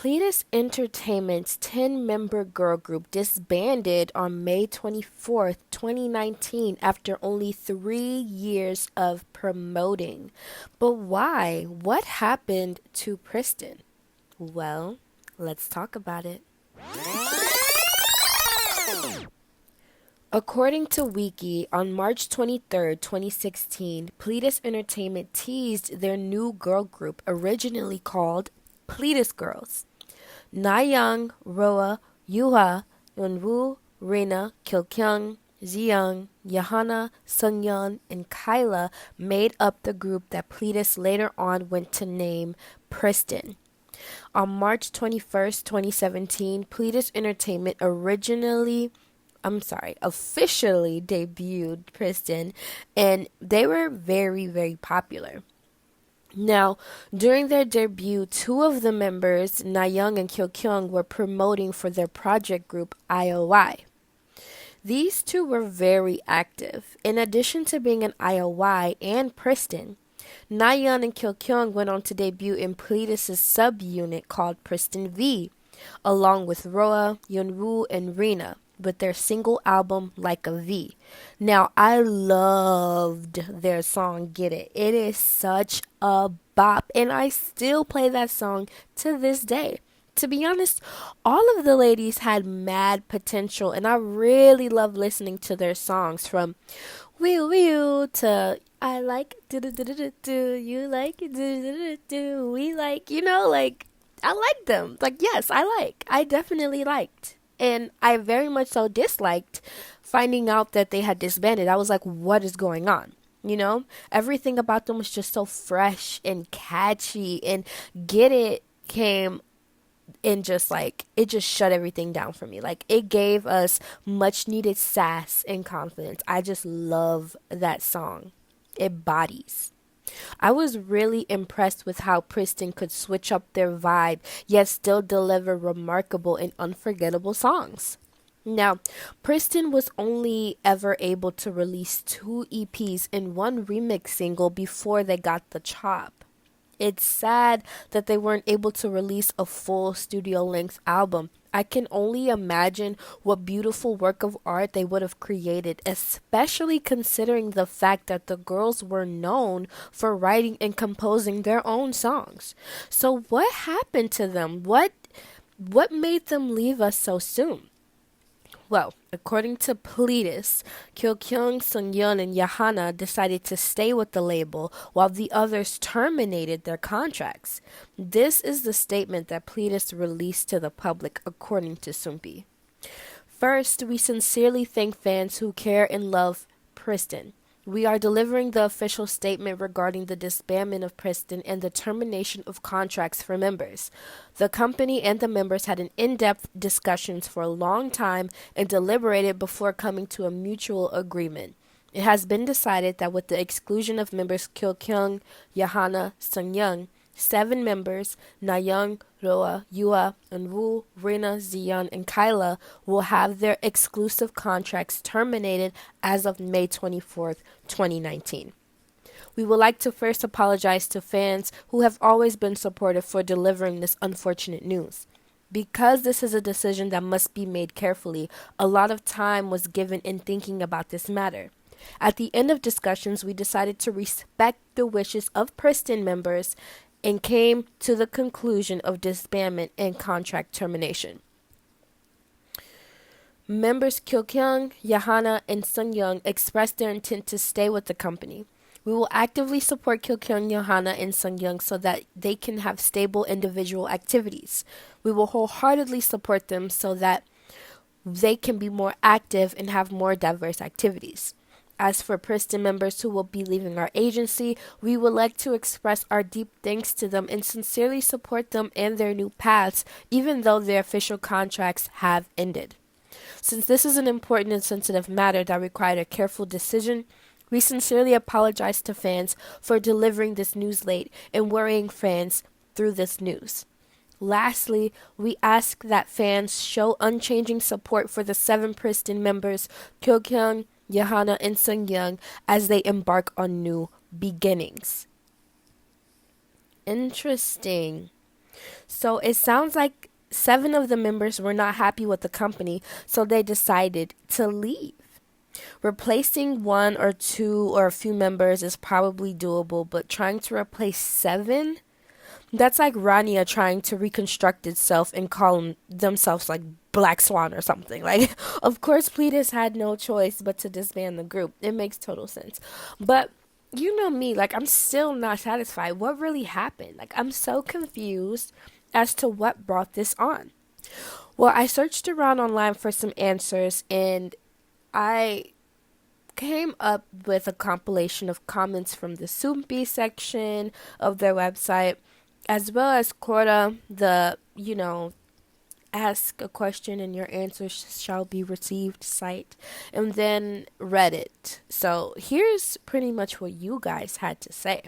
Pledis Entertainment's 10-member girl group disbanded on May 24th, 2019 after only 3 years of promoting. But why? What happened to Pristin? Well, let's talk about it. According to Wiki, on March 23rd, 2016, Pledis Entertainment teased their new girl group originally called Pledis Girls. Nayoung, Roa, Yuha, Yeonwoo, Reina, Kilkyung, Ziyoung, Yahana, Sungyeon, and Kyla made up the group that Pledis later on went to name Pristin. On March 21st, 2017, Pledis Entertainment officially debuted Pristin, and they were very, very popular. Now, during their debut, two of the members, Nayoung and Kyokyung, were promoting for their project group i.o.i. These two were very active. In addition to being an i.o.i and Pristin, Nayeon and Kyokyung went on to debut in Pledis' subunit called Pristin V, along with Roa, Yeonwoo, and Rina, with their single album Like a V. Now, I loved their song Get It. It is such a bop, and I still play that song to this day. To be honest, all of the ladies had mad potential, and I really love listening to their songs, from Wee Wee to I like do do do do do, you like do do do do, we like, I like them. Like, yes, I definitely liked. And I very much so disliked finding out that they had disbanded. I was like, what is going on? Everything about them was just so fresh and catchy, and Get It came and it just shut everything down for me. Like, it gave us much needed sass and confidence. I just love that song. It bodies. I was really impressed with how Pristin could switch up their vibe, yet still deliver remarkable and unforgettable songs. Now, Pristin was only ever able to release 2 EPs and 1 remix single before they got the chop. It's sad that they weren't able to release a full studio-length album. I can only imagine what beautiful work of art they would have created, especially considering the fact that the girls were known for writing and composing their own songs. So what happened to them? What made them leave us so soon? Well, according to Pledis, Kyokyung, Sungyeon, and Yahana decided to stay with the label while the others terminated their contracts. This is the statement that Pledis released to the public, according to Soompi. First, we sincerely thank fans who care and love Pristin. We are delivering the official statement regarding the disbandment of Pristin and the termination of contracts for members. The company and the members had an in-depth discussions for a long time and deliberated before coming to a mutual agreement. It has been decided that with the exclusion of members Kyokyung, Yahana, Sungyeon, 7 members, Nayoung, Roa, Yua, Yeonwoo, Rina, Zion, and Kyla, will have their exclusive contracts terminated as of May 24th, 2019. We would like to first apologize to fans who have always been supportive for delivering this unfortunate news. Because this is a decision that must be made carefully, a lot of time was given in thinking about this matter. At the end of discussions, we decided to respect the wishes of Pristin members and came to the conclusion of disbandment and contract termination. Members Kyokyung, Yahana, and Sungyeon expressed their intent to stay with the company. We will actively support Kyokyung, Yahana, and Sungyeon so that they can have stable individual activities. We will wholeheartedly support them so that they can be more active and have more diverse activities. As for Pristin members who will be leaving our agency, we would like to express our deep thanks to them and sincerely support them in their new paths, even though their official contracts have ended. Since this is an important and sensitive matter that required a careful decision, we sincerely apologize to fans for delivering this news late and worrying fans through this news. Lastly, we ask that fans show unchanging support for the 7 Pristin members, Kyokyung, Yahana, and Sungyeon, as they embark on new beginnings. Interesting. So it sounds like 7 of the members were not happy with the company, so they decided to leave. Replacing one or two or a few members is probably doable, but trying to replace 7? That's like Rania trying to reconstruct itself and call themselves like Black Swan or something. Like, of course, Pledis had no choice but to disband the group. It makes total sense. But you know me, like, I'm still not satisfied. What really happened? Like, I'm so confused as to what brought this on. Well, I searched around online for some answers and I came up with a compilation of comments from the Soompi section of their website, as well as Quora, the, ask a question and your answer shall be received site, and then Reddit. So here's pretty much what you guys had to say.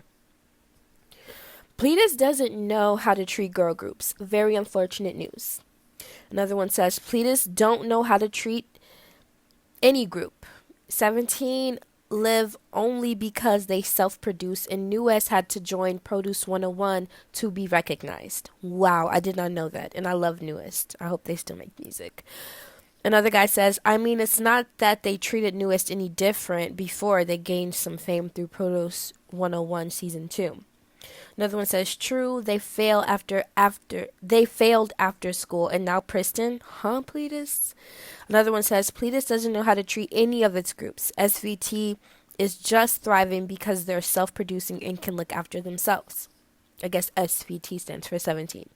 Pledis doesn't know how to treat girl groups. Very unfortunate news. Another one says, Pledis don't know how to treat any group. 17 live only because they self-produce, and NU'EST had to join Produce 101 to be recognized. Wow, I did not know that, and I love NU'EST. I hope they still make music. Another guy says, I mean, it's not that they treated NU'EST any different before they gained some fame through Produce 101 Season 2. Another one says, true, they failed after school, and now Pristin, huh, Pledis? Another one says, Pledis doesn't know how to treat any of its groups. SVT is just thriving because they're self-producing and can look after themselves. I guess SVT stands for 17.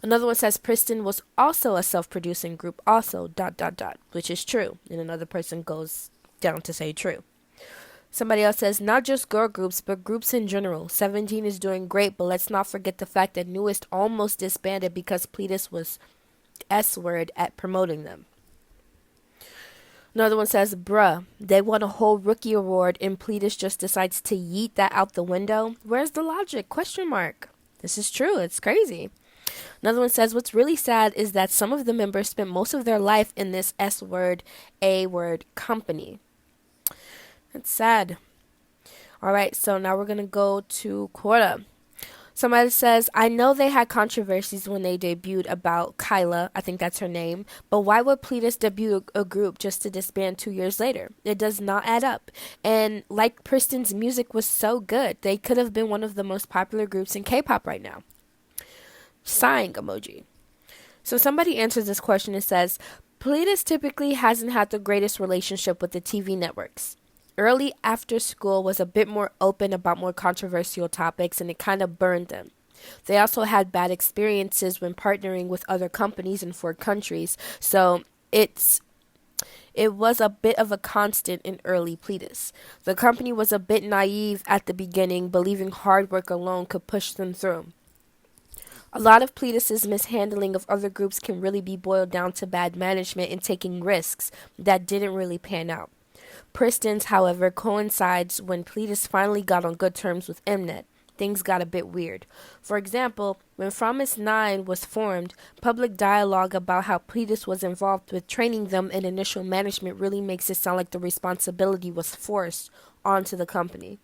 Another one says, Pristin was also a self-producing group also, ... which is true. And another person goes down to say true. Somebody else says, not just girl groups, but groups in general. 17 is doing great, but let's not forget the fact that NU'EST almost disbanded because Pledis was S-word at promoting them. Another one says, bruh, they won a whole rookie award and Pledis just decides to yeet that out the window. Where's the logic? Question mark. This is true. It's crazy. Another one says, what's really sad is that some of the members spent most of their life in this S-word, A-word company. That's sad. All right, so now we're going to go to Quora. Somebody says, I know they had controversies when they debuted about Kyla, I think that's her name, but why would Pledis debut a group just to disband 2 years later? It does not add up. And like Pristin's music was so good, they could have been one of the most popular groups in K-pop right now. Sighing emoji. So somebody answers this question and says, Pledis typically hasn't had the greatest relationship with the TV networks. Early after school was a bit more open about more controversial topics and it kind of burned them. They also had bad experiences when partnering with other companies in 4 countries, so it was a bit of a constant in early Pledis. The company was a bit naive at the beginning, believing hard work alone could push them through. A lot of Pledis' mishandling of other groups can really be boiled down to bad management and taking risks that didn't really pan out. Pristin's, however, coincides when Pledis finally got on good terms with Mnet. Things got a bit weird. For example, when Promise 9 was formed, public dialogue about how Pledis was involved with training them in initial management really makes it sound like the responsibility was forced onto the company.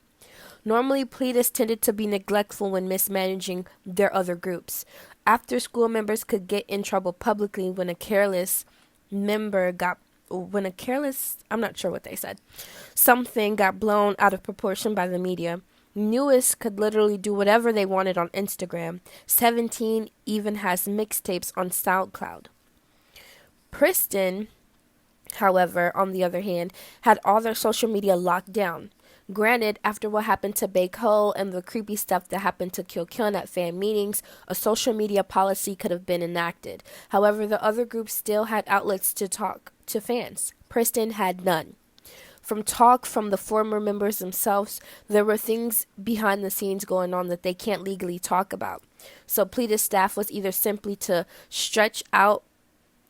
Normally, Pledis tended to be neglectful when mismanaging their other groups. After school members could get in trouble publicly when a careless member got I'm not sure what they said, something got blown out of proportion by the media. NU'EST could literally do whatever they wanted on Instagram. 17 even has mixtapes on SoundCloud. Pristin, however, on the other hand, had all their social media locked down. Granted, after what happened to Baekho and the creepy stuff that happened to Kyokyun at fan meetings, a social media policy could have been enacted. However, the other groups still had outlets to talk to fans. Pristin had none. From talk from the former members themselves, there were things behind the scenes going on that they can't legally talk about. So Pledis staff was either simply to stretch out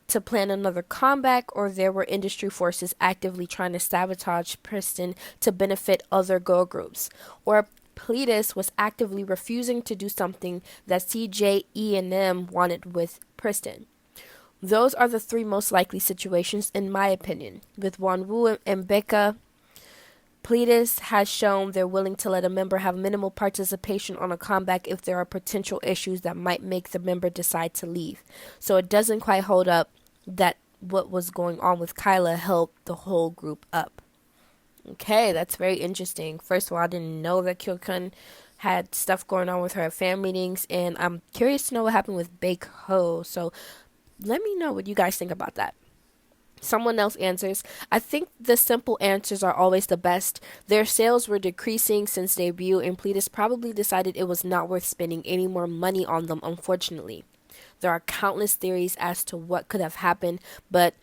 to plan another comeback, or there were industry forces actively trying to sabotage Pristin to benefit other girl groups, or Pledis was actively refusing to do something that CJE&M wanted with Pristin. Those are the 3 most likely situations in my opinion, with Wonwoo and Becca Pledis has shown they're willing to let a member have minimal participation on a comeback if there are potential issues that might make the member decide to leave. So it doesn't quite hold up that what was going on with Kyla helped the whole group up. Okay, that's very interesting. First of all, I didn't know that Kyokun had stuff going on with her at fan meetings, and I'm curious to know what happened with Baek Ho. So let me know what you guys think about that. Someone else answers, I think the simple answers are always the best. Their sales were decreasing since debut, and Pledis probably decided it was not worth spending any more money on them, unfortunately. There are countless theories as to what could have happened, but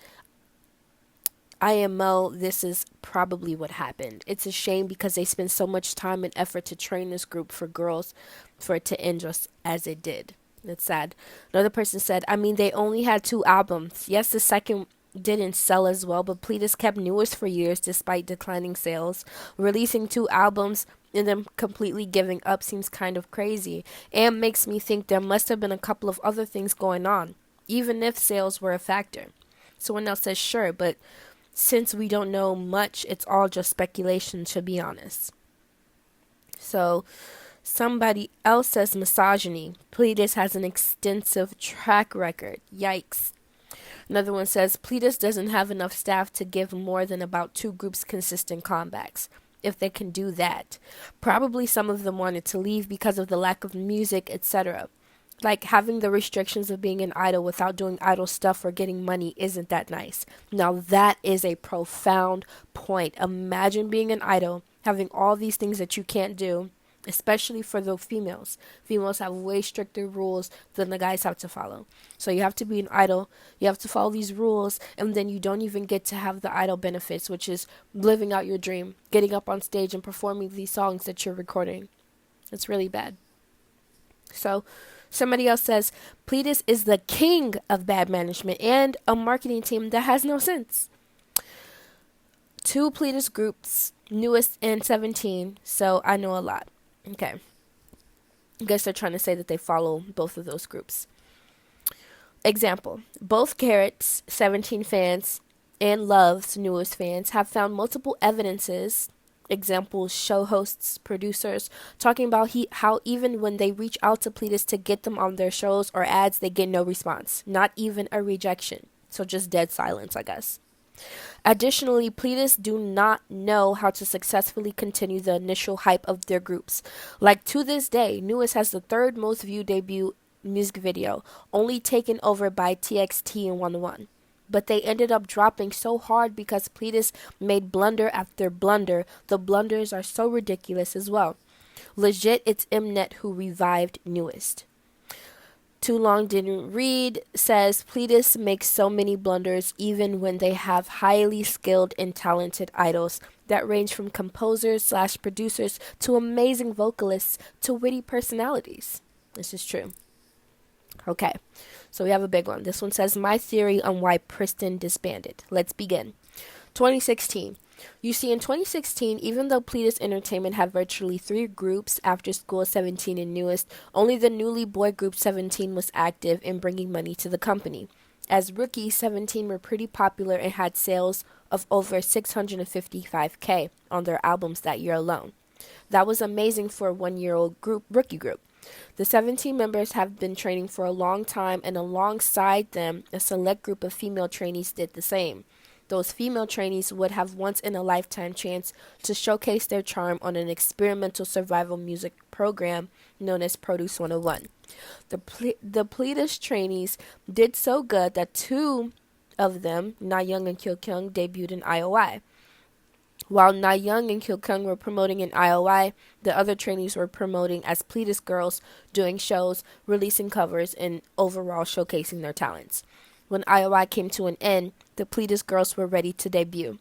IMO, this is probably what happened. It's a shame because they spent so much time and effort to train this group for girls for it to end just as it did. It's sad. Another person said, I mean, they only had 2 albums. Yes, the second didn't sell as well, but Pledis kept Newest for years despite declining sales. Releasing 2 albums and then completely giving up seems kind of crazy, and makes me think there must have been a couple of other things going on, even if sales were a factor. Someone else says, sure, but since we don't know much, it's all just speculation, to be honest. So somebody else says misogyny. Pledis has an extensive track record. Yikes. Another one says Pledis doesn't have enough staff to give more than about 2 groups consistent comebacks. If they can do that. Probably some of them wanted to leave because of the lack of music, etc. Like, having the restrictions of being an idol without doing idol stuff or getting money isn't that nice. Now, that is a profound point. Imagine being an idol, having all these things that you can't do, especially for the females. Females have way stricter rules than the guys have to follow. So you have to be an idol, you have to follow these rules, and then you don't even get to have the idol benefits, which is living out your dream, getting up on stage and performing these songs that you're recording. It's really bad. So somebody else says, Pledis is the king of bad management and a marketing team that has no sense. 2 Pledis groups, Newest and 17, so I know a lot. Okay. I guess they're trying to say that they follow both of those groups. Example, both Carrots, 17 fans, and Love's Newest fans have found multiple evidences, examples, show hosts, producers, talking about how even when they reach out to Pledis to get them on their shows or ads, they get no response, not even a rejection. So just dead silence, I guess. Additionally, Pledis do not know how to successfully continue the initial hype of their groups. Like, to this day, Newest has the 3rd most viewed debut music video, only taken over by TXT and 101. But they ended up dropping so hard because Pledis made blunder after blunder. The blunders are so ridiculous as well. Legit, it's Mnet who revived Newest. Too Long Didn't Read says Pledis makes so many blunders even when they have highly skilled and talented idols that range from composers/producers to amazing vocalists to witty personalities. This is true. Okay, so we have a big one. This one says, my theory on why Pristin disbanded. Let's begin. 2016. You see, in 2016, even though Pledis Entertainment had virtually 3 groups after school, 17 and Newest, only the newly boy group 17 was active in bringing money to the company. As rookies, 17 were pretty popular and had sales of over 655K on their albums that year alone. That was amazing for a 1-year-old rookie group. The 17 members have been training for a long time, and alongside them, a select group of female trainees did the same. Those female trainees would have once-in-a-lifetime chance to showcase their charm on an experimental survival music program known as Produce 101. The Pledis trainees did so good that 2 of them, Na-young and Kyo-kyung, debuted in i.o.i. While Na-young and Kyo-kyung were promoting in i.o.i, the other trainees were promoting as Pledis girls, doing shows, releasing covers, and overall showcasing their talents. When i.o.i came to an end, the Pledis girls were ready to debut.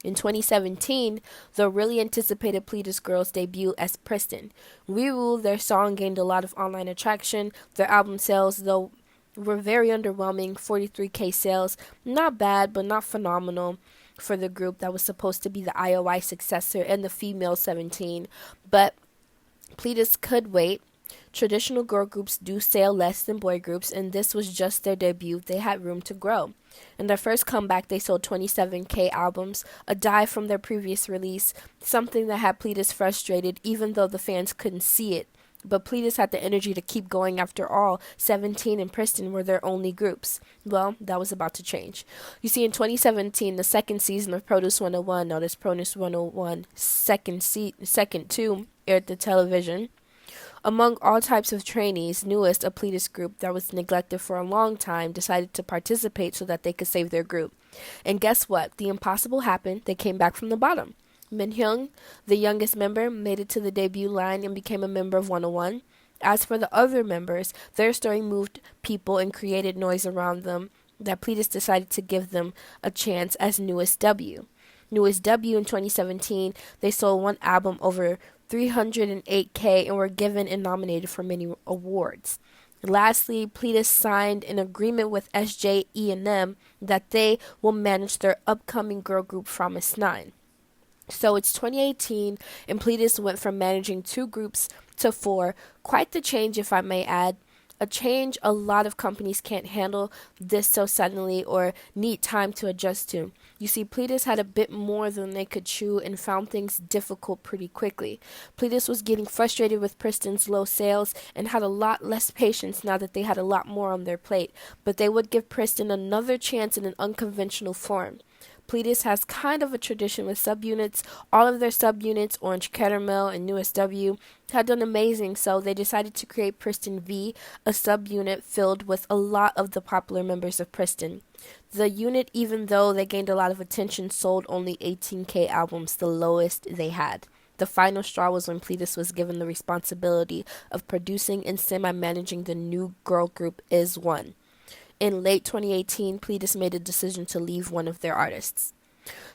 In 2017, the really anticipated Pledis girls debut as Pristin. Wiwoo, their song gained a lot of online attraction. Their album sales, though, were very underwhelming, 43K sales. Not bad, but not phenomenal for the group that was supposed to be the i.o.i successor and the female 17. But Pledis could wait. Traditional girl groups do sell less than boy groups, and this was just their debut. They had room to grow. In their first comeback, they sold 27K albums, a dive from their previous release, something that had Pledis frustrated even though the fans couldn't see it. But Pledis had the energy to keep going. After all, 17 and Pristin were their only groups. Well, that was about to change. You see, in 2017, the second season of Produce 101, known as Produce 101 Second 2, aired to television. Among all types of trainees, newest, a Pledis group that was neglected for a long time, decided to participate so that they could save their group. And guess what? The impossible happened. They came back from the bottom. Minhyung, the youngest member, made it to the debut line and became a member of 101. As for the other members, their story moved people and created noise around them that Pledis decided to give them a chance as newest W. Newest W in 2017, they sold one album over 308K and were given and nominated for many awards. Lastly, Pledis signed an agreement with SJE&M that they will manage their upcoming girl group Promise 9. So it's 2018, and Pledis went from managing 2 groups to 4. Quite the change, if I may add. A change a lot of companies can't handle this so suddenly or need time to adjust to. You see, Pledis had a bit more than they could chew and found things difficult pretty quickly. Pledis was getting frustrated with Pristin's low sales and had a lot less patience now that they had a lot more on their plate, but they would give Pristin another chance in an unconventional form. Pledis has kind of a tradition with subunits. All of their subunits, Orange Caramel and Newest W, had done amazing, so they decided to create Pristin V, a subunit filled with a lot of the popular members of Pristin. The unit, even though they gained a lot of attention, sold only 18K albums, the lowest they had. The final straw was when Pledis was given the responsibility of producing and semi-managing the new girl group i.o.i. In late 2018, Pledis made a decision to leave one of their artists.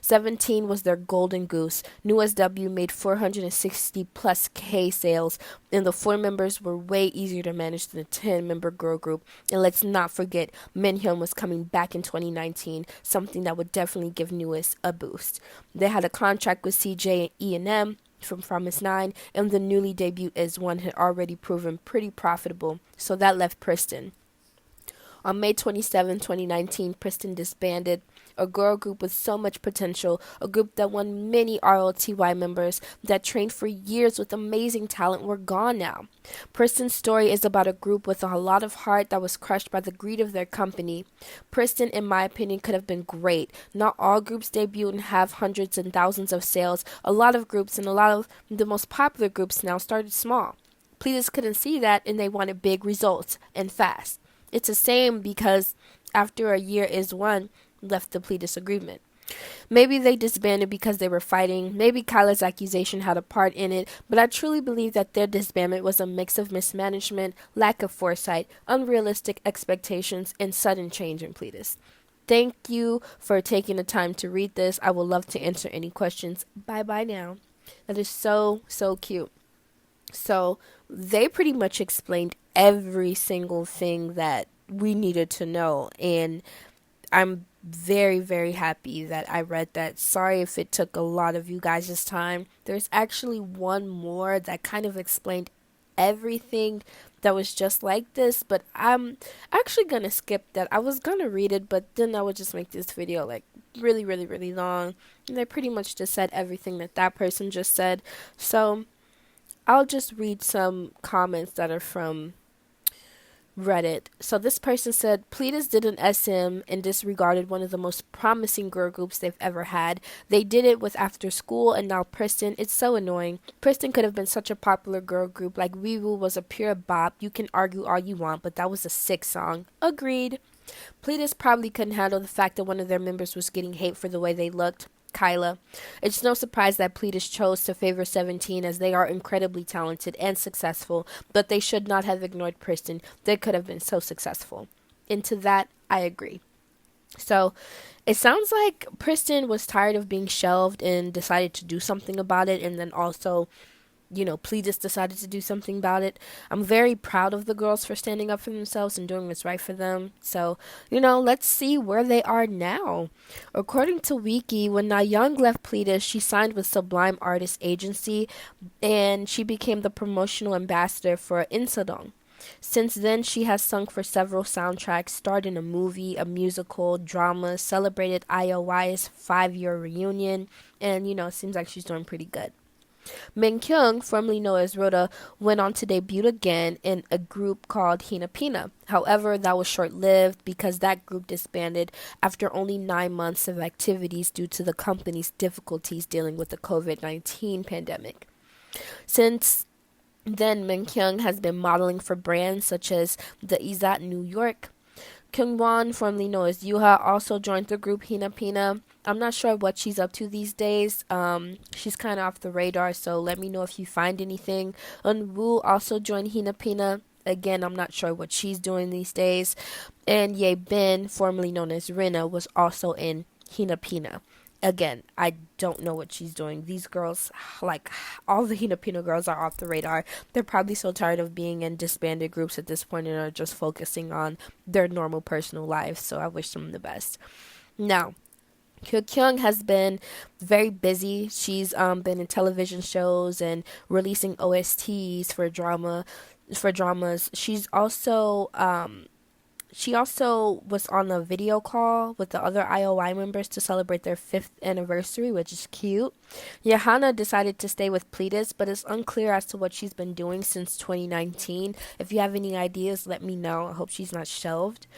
17 was their golden goose. Newest W made 460 plus K sales, and the 4 members were way easier to manage than the 10-member girl group. And let's not forget, Minhyun was coming back in 2019, something that would definitely give Newest a boost. They had a contract with CJ&E&M from Promise 9, and the newly debuted i.o.i had already proven pretty profitable, so that left Pristin. On May 27, 2019, Pristin disbanded, a girl group with so much potential, a group that won many i.o.i members, that trained for years with amazing talent were gone now. Pristin's story is about a group with a lot of heart that was crushed by the greed of their company. Pristin, in my opinion, could have been great. Not all groups debut and have hundreds and thousands of sales. A lot of groups and a lot of the most popular groups now started small. Pledis couldn't see that, and they wanted big results, and fast. It's a shame because after a year i.o.i left the Pledis agreement. Maybe they disbanded because they were fighting. Maybe Kyla's accusation had a part in it, but I truly believe that their disbandment was a mix of mismanagement, lack of foresight, unrealistic expectations, and sudden change in Pledis. Thank you for taking the time to read this. I would love to answer any questions. Bye now. That is so cute. So they pretty much explained every single thing that we needed to know, and I'm very happy that I read that. Sorry if it took a lot of you guys' time. There's actually one more that kind of explained everything that was just like this, but I'm actually gonna skip that. I was gonna read it, but then I would just make this video like really long, and they pretty much just said everything that person just said. So I'll just read some comments that are from Reddit. So this person said, Pledis did an SM and disregarded one of the most promising girl groups they've ever had. They did it with After School and now Pristin. It's so annoying. Pristin could have been such a popular girl group. Like Wiwu was a pure bop. You can argue all you want, but that was a sick song. Agreed. Pledis probably couldn't handle the fact that one of their members was getting hate for the way they looked. Kyla. It's no surprise that Pledis chose to favor 17 as they are incredibly talented and successful, but they should not have ignored Pristin. They could have been so successful. And to that, I agree. So, it sounds like Pristin was tired of being shelved and decided to do something about it, and then also Pledis decided to do something about it. I'm very proud of the girls for standing up for themselves and doing what's right for them. So, let's see where they are now. According to Wiki, when Na Young left Pledis, she signed with Sublime Artist Agency and she became the promotional ambassador for Insadong. Since then, she has sung for several soundtracks, starred in a movie, a musical, drama, celebrated i.o.i's 5-year reunion, and, it seems like she's doing pretty good. Min Kyung, formerly known as Rhoda, went on to debut again in a group called Hinapina. However, that was short-lived because that group disbanded after only 9 months of activities due to the company's difficulties dealing with the COVID-19 pandemic. Since then, Min Kyung has been modeling for brands such as the Izat New York. Kyungwon, formerly known as Yuha, also joined the group Hina Pina. I'm not sure what she's up to these days. She's kind of off the radar, so let me know if you find anything. Woo also joined Hina Pina. Again, I'm not sure what she's doing these days. And Ye Bin, formerly known as Rina, was also in Hina Pina. Again, I don't know what she's doing. These girls, like all the Hina Pina girls, are off the radar. They're probably so tired of being in disbanded groups at this point and are just focusing on their normal personal lives. So I wish them the best. Now, Kyo Kyung has been very busy. She's been in television shows and releasing OSTs for dramas. She also was on a video call with the other i.o.i members to celebrate their 5th anniversary, which is cute. Johanna decided to stay with Pledis, but it's unclear as to what she's been doing since 2019. If you have any ideas, let me know. I hope she's not shelved.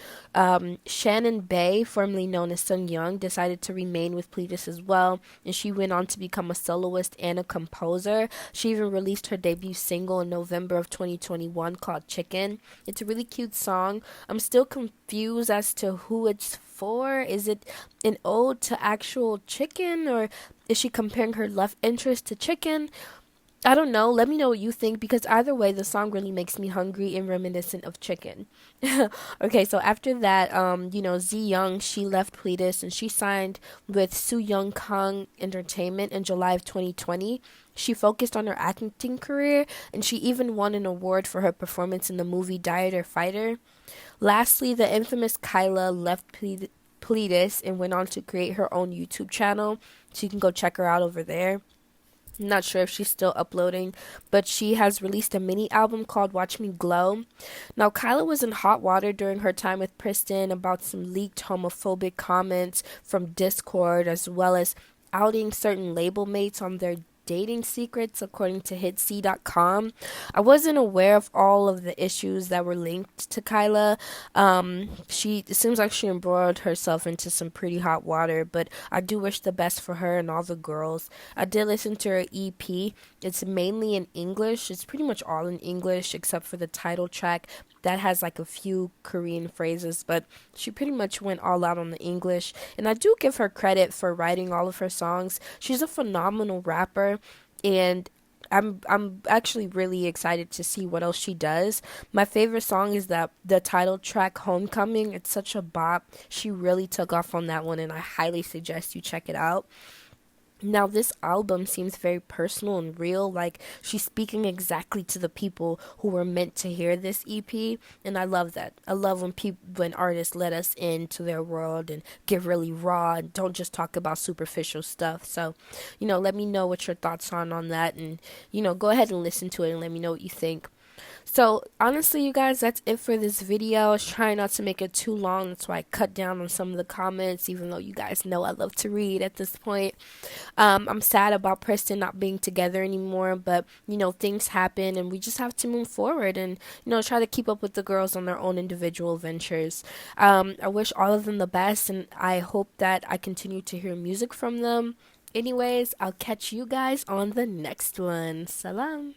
Shannon Bay, formerly known as Sung Young, decided to remain with Pledis as well, and she went on to become a soloist and a composer. She even released her debut single in November of 2021 called Chicken. It's a really cute song. I'm still confused as to who it's for. Is it an ode to actual chicken, or is she comparing her love interest to chicken? I don't know. Let me know what you think, because either way, the song really makes me hungry and reminiscent of chicken. Okay, so after that, Z Young, she left Pledis and she signed with Soo Young Kang Entertainment in July of 2020. She focused on her acting career and she even won an award for her performance in the movie Diet or Fighter. Lastly, the infamous Kyla left Pledis and went on to create her own YouTube channel, so you can go check her out over there. I'm not sure if she's still uploading, but she has released a mini album called Watch Me Glow. Now, Kyla was in hot water during her time with Pristin about some leaked homophobic comments from Discord, as well as outing certain label mates on their dating secrets, according to Hitsy.com. I wasn't aware of all of the issues that were linked to Kyla. It seems like she embroiled herself into some pretty hot water, but I do wish the best for her and all the girls. I did listen to her EP. It's mainly in English. It's pretty much all in English except for the title track that has like a few Korean phrases, but she pretty much went all out on the English. And I do give her credit for writing all of her songs. She's a phenomenal rapper, and I'm actually really excited to see what else she does. My favorite song is the title track, Homecoming. It's such a bop. She really took off on that one, and I highly suggest you check it out. Now, this album seems very personal and real, like she's speaking exactly to the people who were meant to hear this EP, and I love that. I love when artists let us into their world and get really raw and don't just talk about superficial stuff. So, let me know what your thoughts are on that, and, go ahead and listen to it and let me know what you think. So honestly, you guys, that's it for this video. I was trying not to make it too long. That's why I cut down on some of the comments, even though you guys know I love to read at this point. I'm sad about Pristin not being together anymore, but things happen and we just have to move forward and try to keep up with the girls on their own individual ventures. I wish all of them the best, and I hope that I continue to hear music from them. Anyways, I'll catch you guys on the next one. Salam.